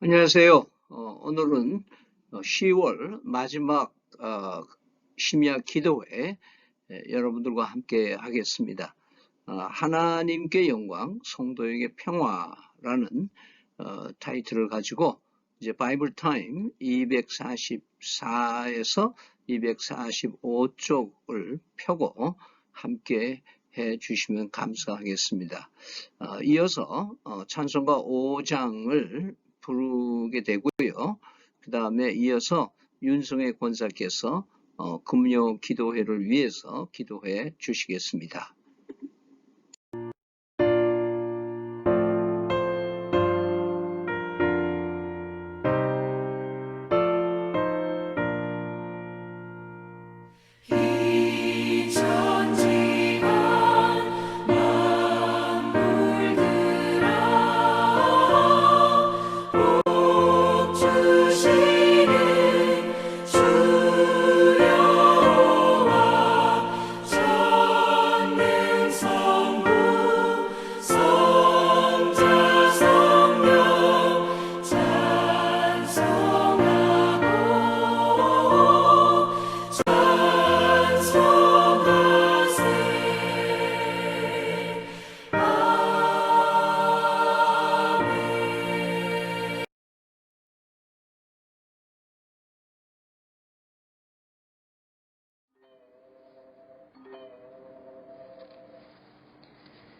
안녕하세요. 오늘은 10월 마지막 심야 기도회 여러분들과 함께 하겠습니다. 하나님께 영광, 성도에게 평화라는 타이틀을 가지고 이제 바이블 타임 244에서 245쪽을 펴고 함께 해 주시면 감사하겠습니다. 이어서 찬송가 5장을 부르게 되고요. 그 다음에 이어서 윤성애 권사께서 금요 기도회를 위해서 기도해 주시겠습니다.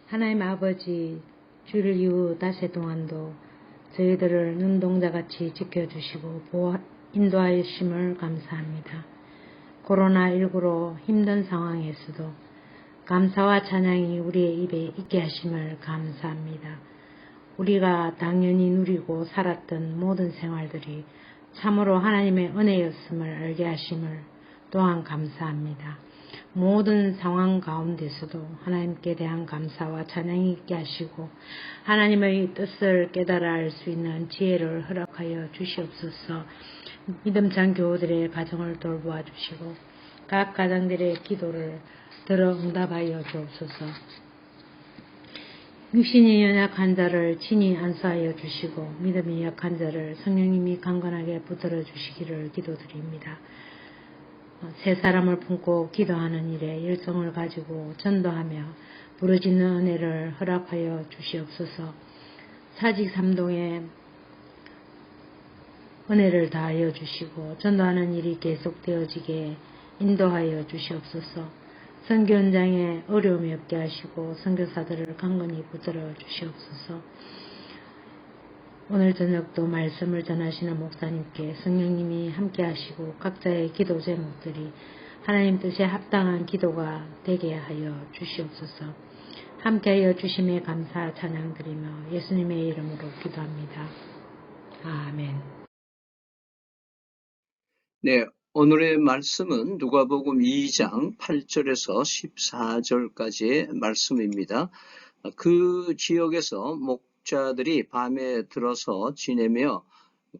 하나님 아버지, 주일 이후 닷새 동안도 저희들을 눈동자같이 지켜주시고 인도하심을 감사합니다. 코로나19로 힘든 상황에서도 감사와 찬양이 우리의 입에 있게 하심을 감사합니다. 우리가 당연히 누리고 살았던 모든 생활들이 참으로 하나님의 은혜였음을 알게 하심을 또한 감사합니다. 모든 상황 가운데서도 하나님께 대한 감사와 찬양이 있게 하시고 하나님의 뜻을 깨달아 알 수 있는 지혜를 허락하여 주시옵소서. 믿음찬 교우들의 가정을 돌보아 주시고 각 가정들의 기도를 들어 응답하여 주옵소서. 육신이 연약한 자를 친히 안수하여 주시고 믿음이 약한 자를 성령님이 강건하게 붙들어 주시기를 기도드립니다. 새 사람을 품고 기도하는 일에 열정을 가지고 전도하며 부르짖는 은혜를 허락하여 주시옵소서. 사직 삼동에 은혜를 다하여 주시고 전도하는 일이 계속되어지게 인도하여 주시옵소서. 선교 현장에 어려움이 없게 하시고 선교사들을 강건히 붙들어 주시옵소서. 오늘 저녁도 말씀을 전하시는 목사님께 성령님이 함께 하시고 각자의 기도 제목들이 하나님 뜻에 합당한 기도가 되게 하여 주시옵소서. 함께하여 주심에 감사 찬양드리며 예수님의 이름으로 기도합니다. 아멘. 네, 오늘의 말씀은 누가복음 2장 8절에서 14절까지의 말씀입니다. 그 지역에서 목자들이 밤에 들어서 지내며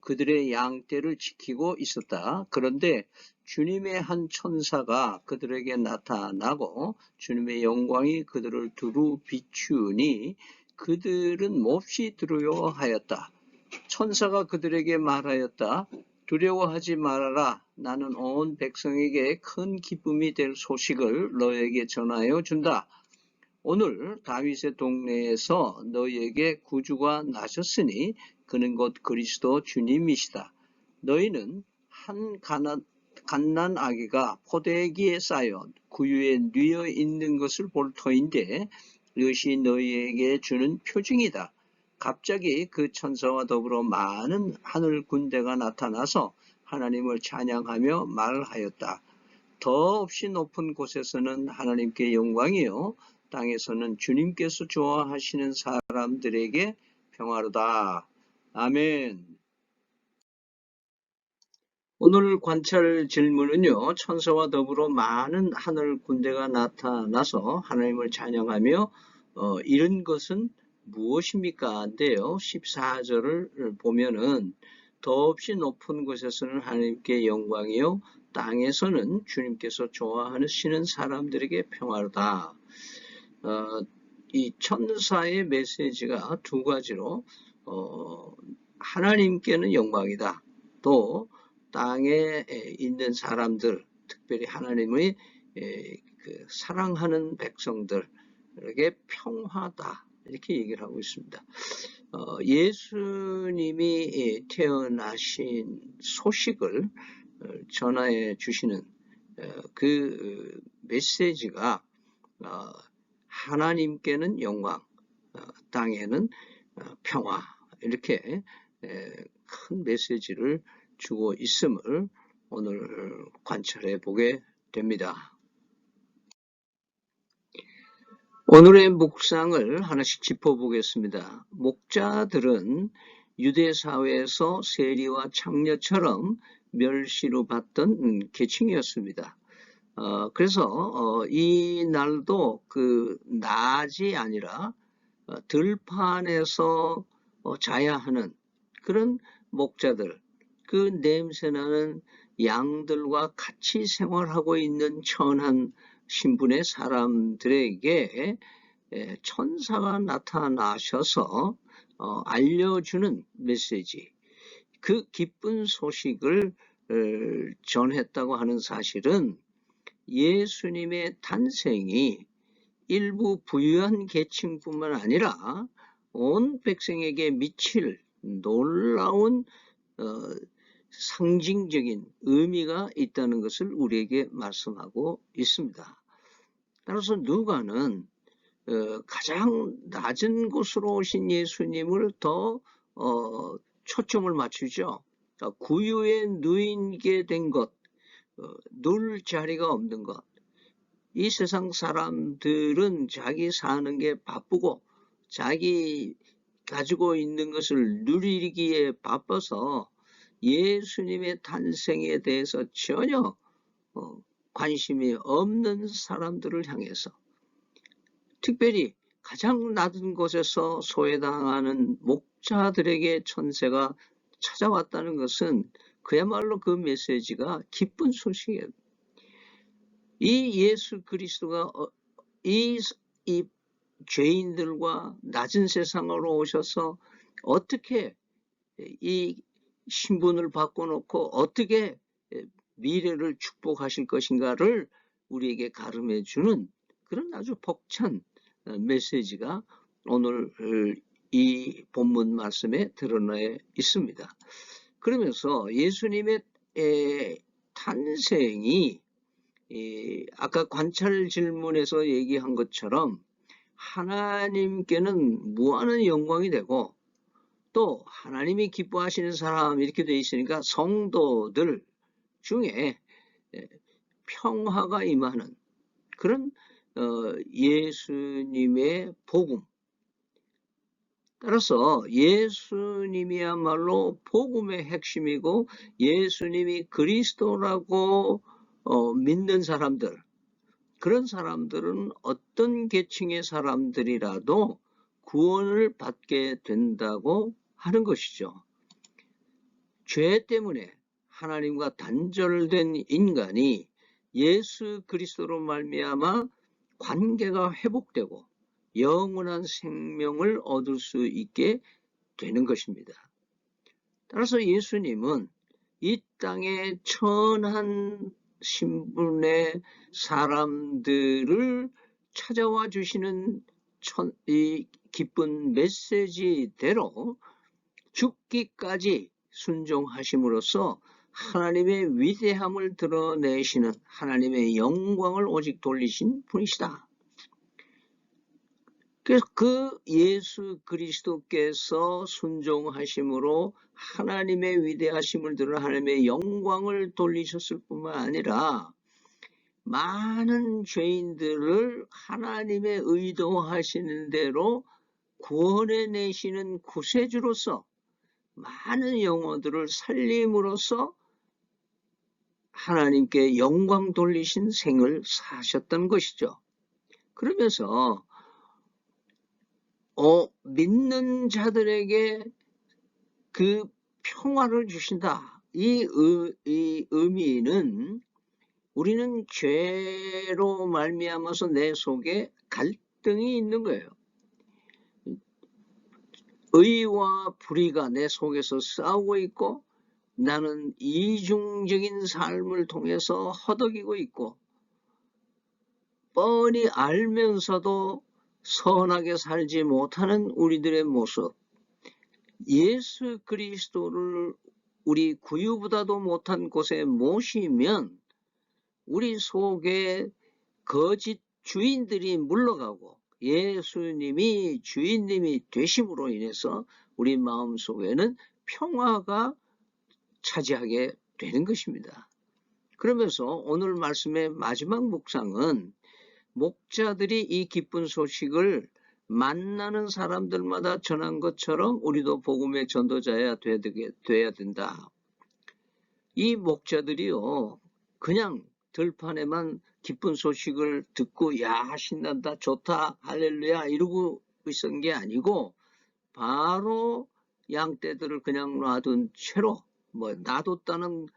그들의 양떼를 지키고 있었다. 그런데 주님의 한 천사가 그들에게 나타나고 주님의 영광이 그들을 두루 비추니 그들은 몹시 두려워하였다. 천사가 그들에게 말하였다. 두려워하지 말아라. 나는 온 백성에게 큰 기쁨이 될 소식을 너에게 전하여 준다. 오늘 다윗의 동네에서 너희에게 구주가 나셨으니 그는 곧 그리스도 주님이시다. 너희는 한 갓난 아기가 포대기에 쌓여 구유에 뉘어 있는 것을 볼 터인데 이것이 너희에게 주는 표징이다. 갑자기 그 천사와 더불어 많은 하늘 군대가 나타나서 하나님을 찬양하며 말하였다. 더없이 높은 곳에서는 하나님께 영광이요 땅에서는 주님께서 좋아하시는 사람들에게 평화로다. 아멘. 오늘 관찰 질문은요. 천사와 더불어 많은 하늘 군대가 나타나서 하나님을 찬양하며 이런 것은 무엇입니까? 인데요. 14절을 보면은 더없이 높은 곳에서는 하나님께 영광이요 땅에서는 주님께서 좋아하시는 사람들에게 평화로다. 이 천사의 메시지가 두 가지로 하나님께는 영광이다. 또 땅에 있는 사람들, 특별히 하나님의 사랑하는 백성들에게 평화다. 이렇게 얘기를 하고 있습니다. 예수님이 태어나신 소식을 전하해 주시는 그 메시지가 하나님께는 영광, 땅에는 평화, 이렇게 큰 메시지를 주고 있음을 오늘 관찰해 보게 됩니다. 오늘의 묵상을 하나씩 짚어보겠습니다. 목자들은 유대 사회에서 세리와 창녀처럼 멸시로 받던 계층이었습니다. 그래서 이 날도 그 낮이 아니라 들판에서 자야 하는 그런 목자들, 그 냄새나는 양들과 같이 생활하고 있는 천한 신분의 사람들에게 천사가 나타나셔서 알려주는 메시지, 그 기쁜 소식을 전했다고 하는 사실은 예수님의 탄생이 일부 부유한 계층뿐만 아니라 온 백성에게 미칠 놀라운 상징적인 의미가 있다는 것을 우리에게 말씀하고 있습니다. 따라서 누가는 가장 낮은 곳으로 오신 예수님을 더 초점을 맞추죠. 그러니까 구유에 누이게 된 것, 놀 자리가 없는 것. 이 세상 사람들은 자기 사는 게 바쁘고 자기 가지고 있는 것을 누리기에 바빠서 예수님의 탄생에 대해서 전혀 관심이 없는 사람들을 향해서, 특별히 가장 낮은 곳에서 소외당하는 목자들에게 천사가 찾아왔다는 것은 그야말로 그 메시지가 기쁜 소식이에요. 이 예수 그리스도가 이 죄인들과 낮은 세상으로 오셔서 어떻게 이 신분을 바꿔놓고 어떻게 미래를 축복하실 것인가를 우리에게 가름해 주는 그런 아주 벅찬 메시지가 오늘 이 본문 말씀에 드러나 있습니다. 그러면서 예수님의 탄생이 아까 관찰 질문에서 얘기한 것처럼 하나님께는 무한한 영광이 되고 또 하나님이 기뻐하시는 사람 이렇게 되어 있으니까 성도들 중에 평화가 임하는 그런 예수님의 복음. 따라서 예수님이야말로 복음의 핵심이고 예수님이 그리스도라고 믿는 사람들, 그런 사람들은 어떤 계층의 사람들이라도 구원을 받게 된다고 하는 것이죠. 죄 때문에 하나님과 단절된 인간이 예수 그리스도로 말미암아 관계가 회복되고 영원한 생명을 얻을 수 있게 되는 것입니다. 따라서 예수님은 이 땅에 천한 신분의 사람들을 찾아와 주시는 이 기쁜 메시지대로 죽기까지 순종하심으로써 하나님의 위대함을 드러내시는 하나님의 영광을 오직 돌리신 분이시다. 그래서 그 예수 그리스도께서 순종하심으로 하나님의 위대하심을 드러 하나님의 영광을 돌리셨을 뿐만 아니라 많은 죄인들을 하나님의 의도하시는 대로 구원해내시는 구세주로서 많은 영혼들을 살림으로써 하나님께 영광 돌리신 생을 사셨던 것이죠. 그러면서 믿는 자들에게 그 평화를 주신다. 이 의미는 우리는 죄로 말미암아서 내 속에 갈등이 있는 거예요. 의와 불의가 내 속에서 싸우고 있고 나는 이중적인 삶을 통해서 허덕이고 있고 뻔히 알면서도 선하게 살지 못하는 우리들의 모습, 예수 그리스도를 우리 구유보다도 못한 곳에 모시면 우리 속에 거짓 주인들이 물러가고 예수님이 주인님이 되심으로 인해서 우리 마음속에는 평화가 차지하게 되는 것입니다. 그러면서 오늘 말씀의 마지막 묵상은 목자들이 이 기쁜 소식을 만나는 사람들마다 전한 것처럼 우리도 복음의 전도자야 돼야 된다. 이 목자들이요, 그냥 들판에만 기쁜 소식을 듣고 야 신난다 좋다 할렐루야 이러고 있었던 게 아니고 바로 양떼들을 그냥 놔둔 채로 놔뒀다는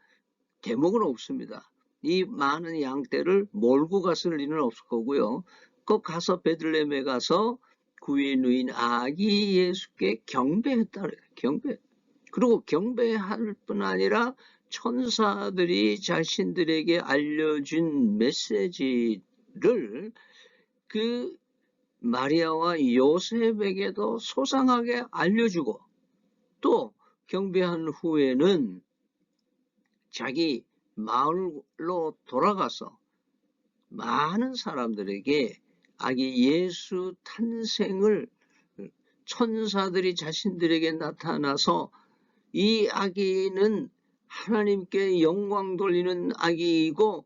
대목은 없습니다. 이 많은 양떼를 몰고 갔을 리는 없을 거고요. 꼭 가서 베들레헴에 가서 구유에 누인 아기 예수께 경배했다 그래요. 경배. 그리고 경배할 뿐 아니라 천사들이 자신들에게 알려준 메시지를 그 마리아와 요셉에게도 소상하게 알려주고 또 경배한 후에는 자기 마을로 돌아가서 많은 사람들에게 아기 예수 탄생을 천사들이 자신들에게 나타나서 이 아기는 하나님께 영광 돌리는 아기이고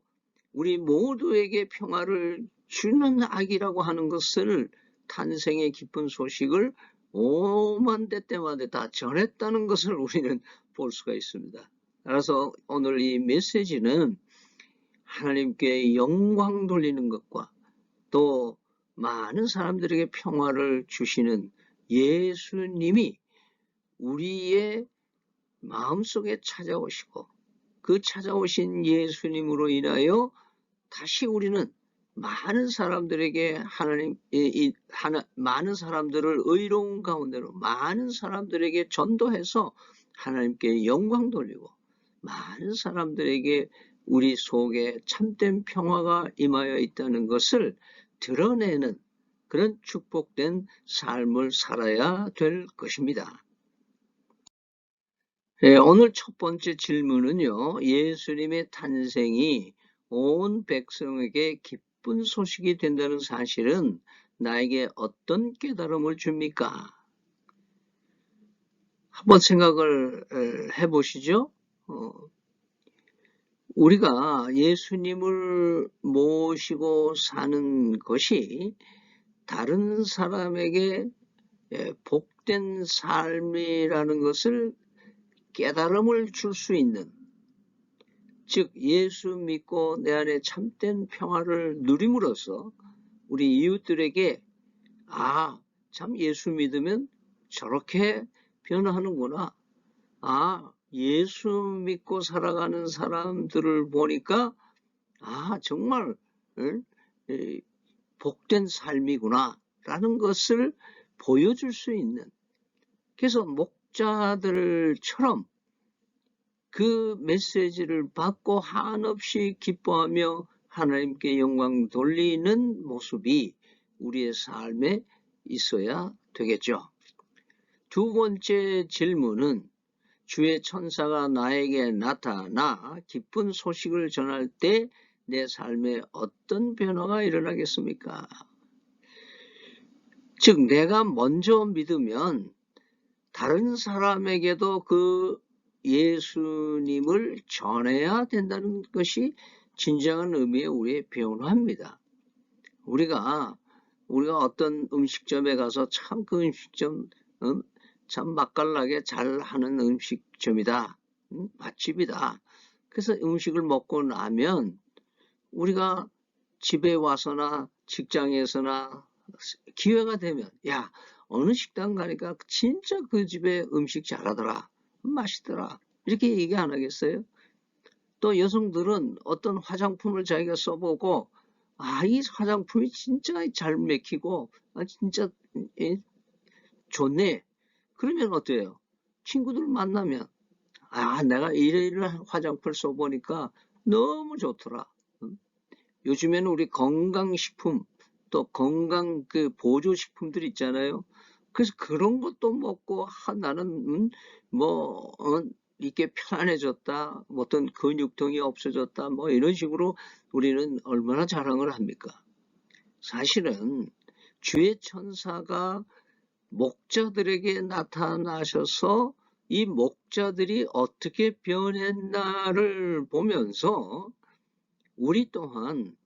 우리 모두에게 평화를 주는 아기라고 하는 것을 탄생의 기쁜 소식을 오만 대 때마다 다 전했다는 것을 우리는 볼 수가 있습니다. 따라서 오늘 이 메시지는 하나님께 영광 돌리는 것과 또 많은 사람들에게 평화를 주시는 예수님이 우리의 마음속에 찾아오시고 그 찾아오신 예수님으로 인하여 다시 우리는 많은 사람들에게 많은 사람들을 의로운 가운데로 많은 사람들에게 전도해서 하나님께 영광 돌리고 많은 사람들에게 우리 속에 참된 평화가 임하여 있다는 것을 드러내는 그런 축복된 삶을 살아야 될 것입니다. 네, 오늘 첫 번째 질문은요. 예수님의 탄생이 온 백성에게 기쁜 소식이 된다는 사실은 나에게 어떤 깨달음을 줍니까? 한번 생각을 해보시죠. 우리가 예수님을 모시고 사는 것이 다른 사람에게 복된 삶이라는 것을 깨달음을 줄 수 있는, 즉 예수 믿고 내 안에 참된 평화를 누림으로써 우리 이웃들에게 참 예수 믿으면 저렇게 변화하는구나. 예수 믿고 살아가는 사람들을 보니까 정말 복된 삶이구나 라는 것을 보여줄 수 있는, 그래서 목자들처럼 그 메시지를 받고 한없이 기뻐하며 하나님께 영광 돌리는 모습이 우리의 삶에 있어야 되겠죠. 두 번째 질문은 주의 천사가 나에게 나타나 기쁜 소식을 전할 때 내 삶에 어떤 변화가 일어나겠습니까? 즉 내가 먼저 믿으면 다른 사람에게도 그 예수님을 전해야 된다는 것이 진정한 의미의 우리의 변화입니다. 우리가 어떤 음식점에 가서 참 그 음식점 참 맛깔나게 잘하는 음식점이다, 맛집이다. 그래서 음식을 먹고 나면 우리가 집에 와서나 직장에서나 기회가 되면 어느 식당 가니까 진짜 그 집에 음식 잘하더라, 맛있더라 이렇게 얘기 안 하겠어요? 또 여성들은 어떤 화장품을 자기가 써보고 이 화장품이 진짜 잘 맥히고 진짜 좋네, 그러면 어때요? 친구들 만나면 내가 이래 화장품을 써보니까 너무 좋더라. 요즘에는 우리 건강식품 또 건강 그 보조식품들 있잖아요. 그래서 그런 것도 먹고 나는 이게 편안해졌다, 어떤 근육통이 없어졌다, 뭐 이런 식으로 우리는 얼마나 자랑을 합니까? 사실은 주의 천사가 목자들에게 나타나셔서 이 목자들이 어떻게 변했나를 보면서 우리 또한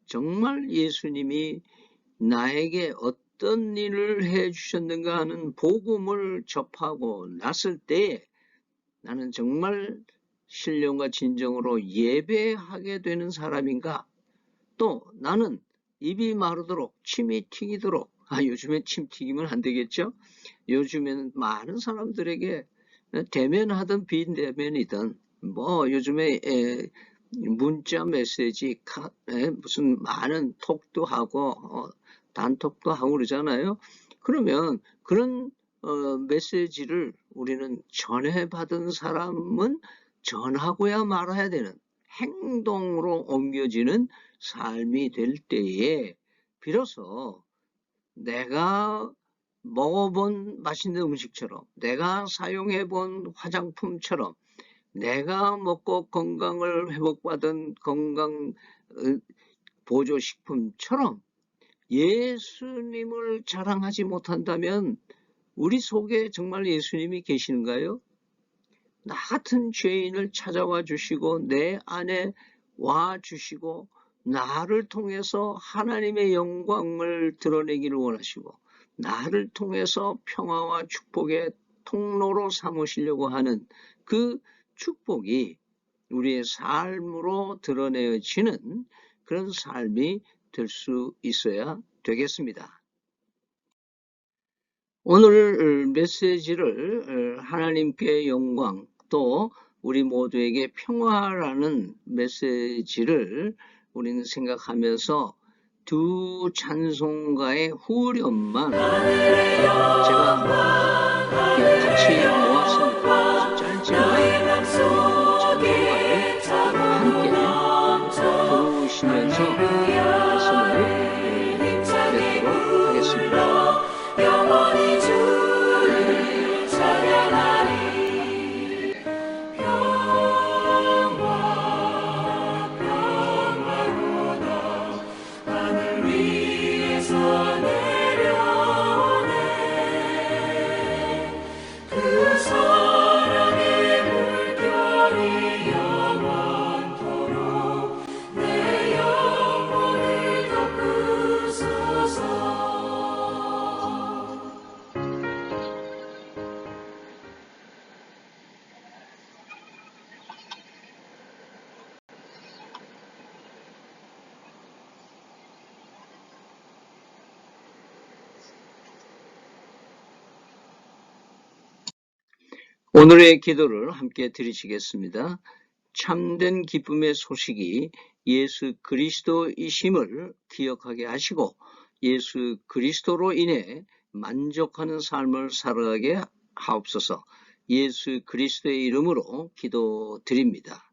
정말 예수님이 나에게 어떤 일을 해 주셨는가 하는 복음을 접하고 났을 때 나는 정말 신령과 진정으로 예배하게 되는 사람인가? 또 나는 입이 마르도록 침이 튀기도록 요즘엔 침 튀기면 안 되겠죠? 요즘에는 많은 사람들에게 대면하든 비대면이든 뭐 요즘에 문자 메시지 무슨 많은 톡도 하고 단톡도 하고 그러잖아요. 그러면 그런 메시지를 우리는 전해받은 사람은 전하고야 말아야 되는 행동으로 옮겨지는 삶이 될 때에 비로소 내가 먹어본 맛있는 음식처럼, 내가 사용해본 화장품처럼, 내가 먹고 건강을 회복받은 건강 보조식품처럼 예수님을 자랑하지 못한다면 우리 속에 정말 예수님이 계시는가요? 나 같은 죄인을 찾아와 주시고 내 안에 와 주시고 나를 통해서 하나님의 영광을 드러내기를 원하시고 나를 통해서 평화와 축복의 통로로 삼으시려고 하는 그 축복이 우리의 삶으로 드러내어지는 그런 삶이 될 수 있어야 되겠습니다. 오늘 메시지를 하나님께 영광 또 우리 모두에게 평화라는 메시지를 우리는 생각하면서 두 찬송가의 후렴만 제가 같이 모았습니다. 짧지만 찬송가를 함께 들으시면서 말씀을 맺도록 하겠습니다. 영원히 주를 찬양하리. 평화로다 하늘 위에서 내려오네. 그 사랑의 물결이 영원토록 내 영혼을 덮으소서. 오늘의 기도를 함께 드리시겠습니다. 참된 기쁨의 소식이 예수 그리스도이심을 기억하게 하시고 예수 그리스도로 인해 만족하는 삶을 살아가게 하옵소서. 예수 그리스도의 이름으로 기도드립니다.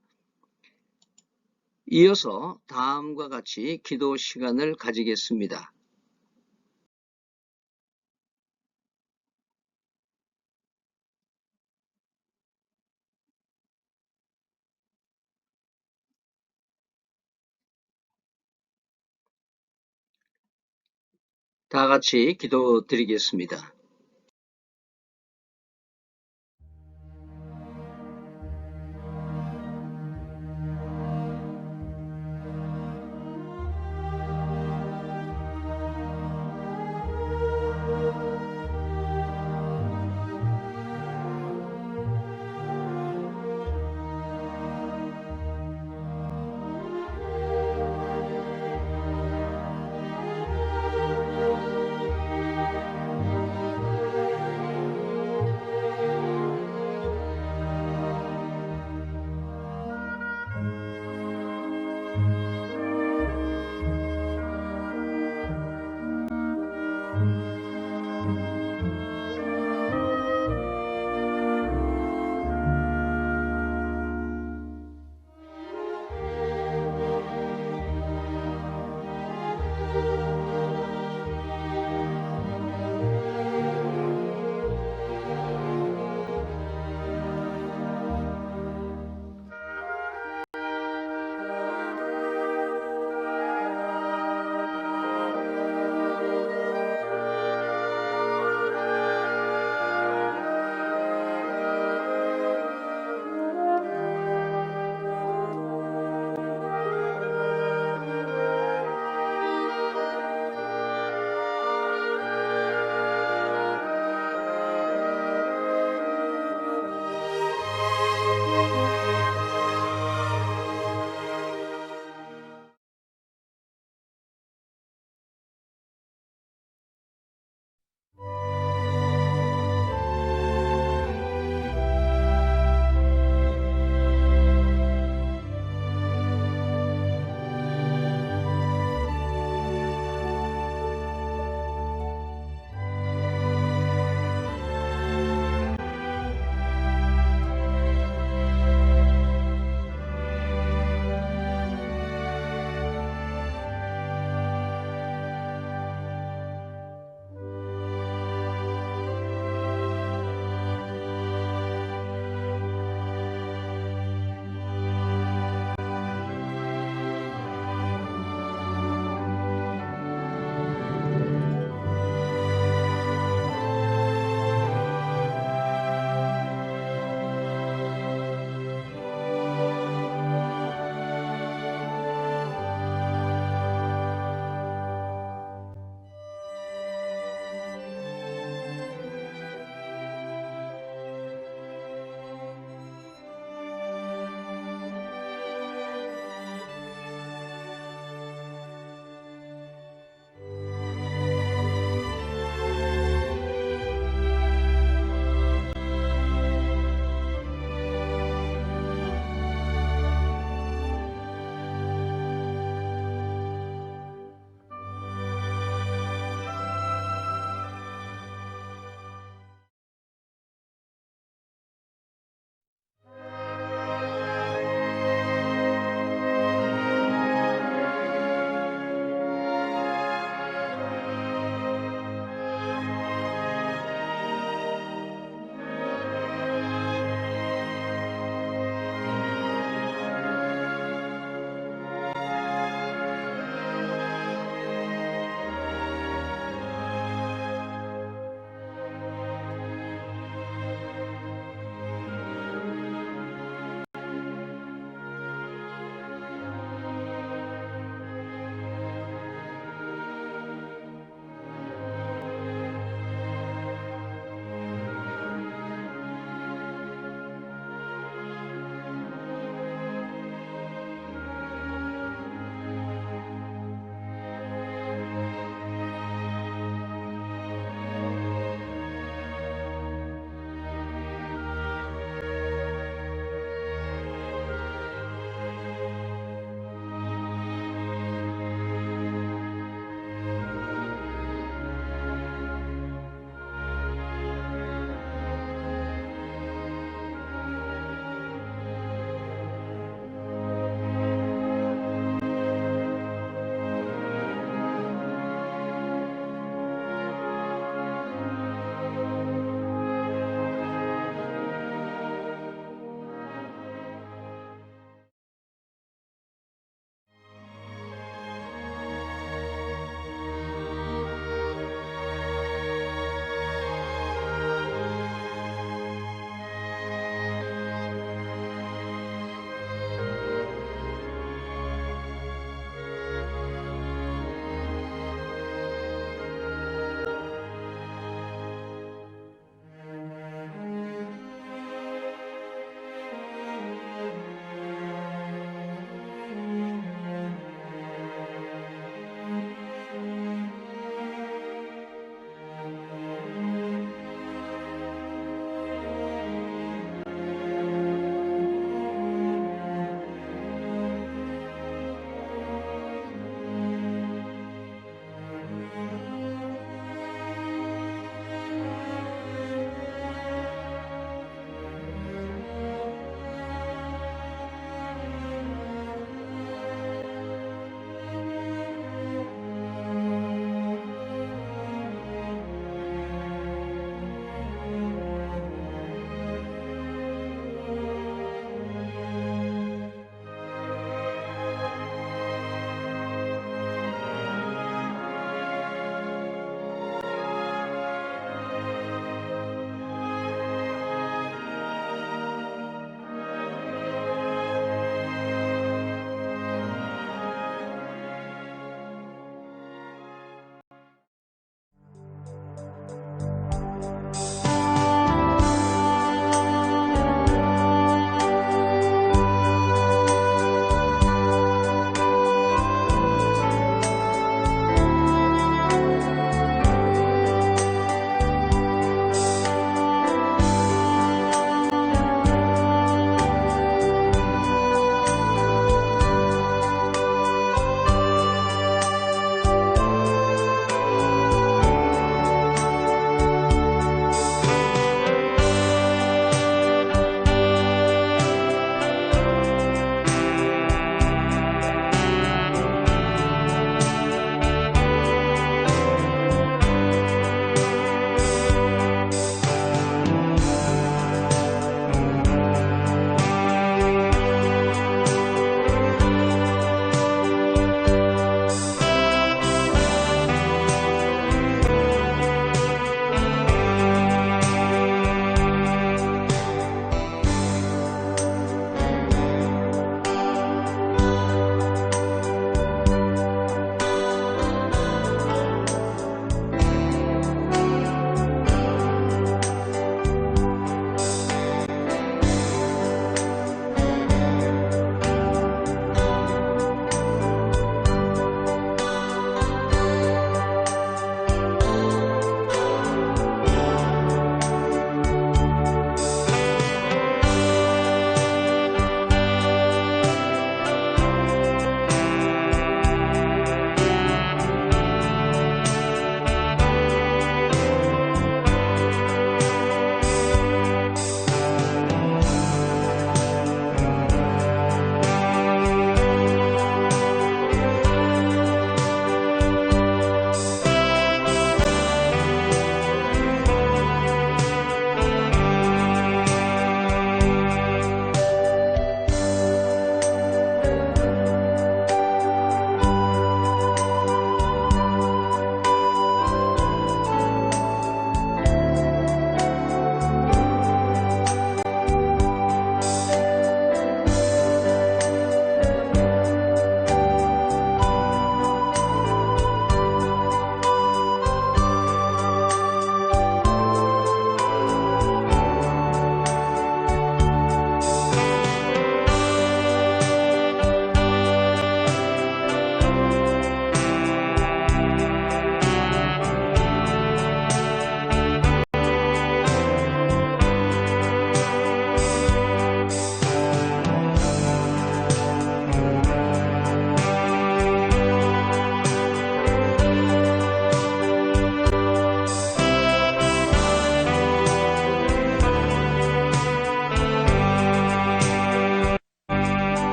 이어서 다음과 같이 기도 시간을 가지겠습니다. 다 같이 기도드리겠습니다.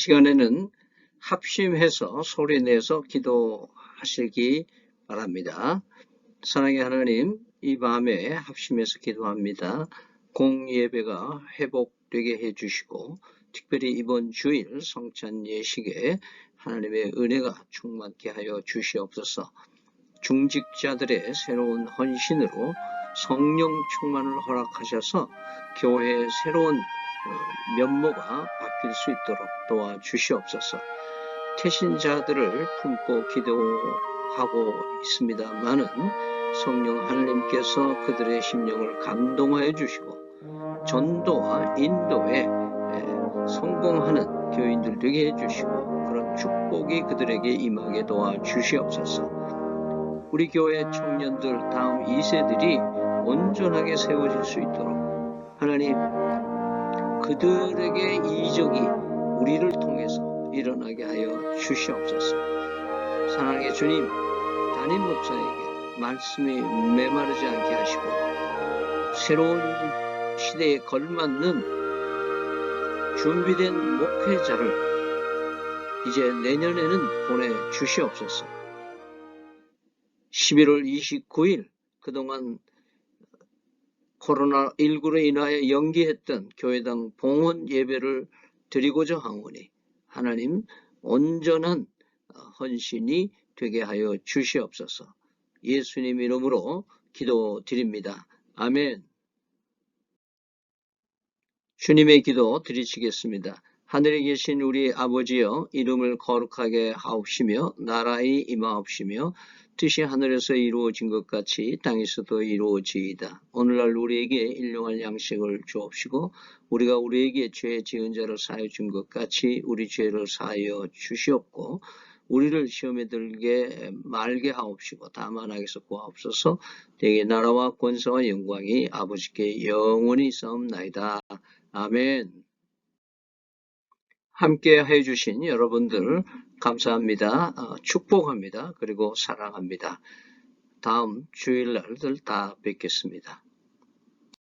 시간에는 합심해서 소리내서 기도하시기 바랍니다. 사랑의 하나님, 이 밤에 합심해서 기도합니다. 공예배가 회복되게 해주시고 특별히 이번 주일 성찬 예식에 하나님의 은혜가 충만케 하여 주시옵소서. 중직자들의 새로운 헌신으로 성령 충만을 허락하셔서 교회의 새로운 면모가 바뀔 수 있도록 도와주시옵소서. 태신자들을 품고 기도하고 있습니다마는 성령 하나님께서 그들의 심령을 감동하여 주시고 전도와 인도에 성공하는 교인들 되게 해주시고 그런 축복이 그들에게 임하게 도와주시옵소서. 우리 교회 청년들 다음 2세들이 온전하게 세워질 수 있도록 하나님, 그들에게 이적이 우리를 통해서 일어나게 하여 주시옵소서. 사랑의 주님, 담임 목사에게 말씀이 메마르지 않게 하시고 새로운 시대에 걸맞는 준비된 목회자를 이제 내년에는 보내주시옵소서. 11월 29일 그동안 코로나19로 인하여 연기했던 교회당 봉헌 예배를 드리고자 하오니 하나님 온전한 헌신이 되게 하여 주시옵소서. 예수님 이름으로 기도드립니다. 아멘. 주님의 기도 드리시겠습니다. 하늘에 계신 우리 아버지여, 이름을 거룩하게 하옵시며 나라의 임하옵시며 뜻이 하늘에서 이루어진 것 같이 땅에서도 이루어지이다. 오늘날 우리에게 일용할 양식을 주옵시고 우리가 우리에게 죄 지은 자를 사하여 준 것 같이 우리 죄를 사하여 주시옵고 우리를 시험에 들게 말게 하옵시고 다만 악에서 구하옵소서. 대개 나라와 권세와 영광이 아버지께 영원히 있사옵나이다. 아멘. 함께 해주신 여러분들 감사합니다. 축복합니다. 그리고 사랑합니다. 다음 주일날들 다 뵙겠습니다.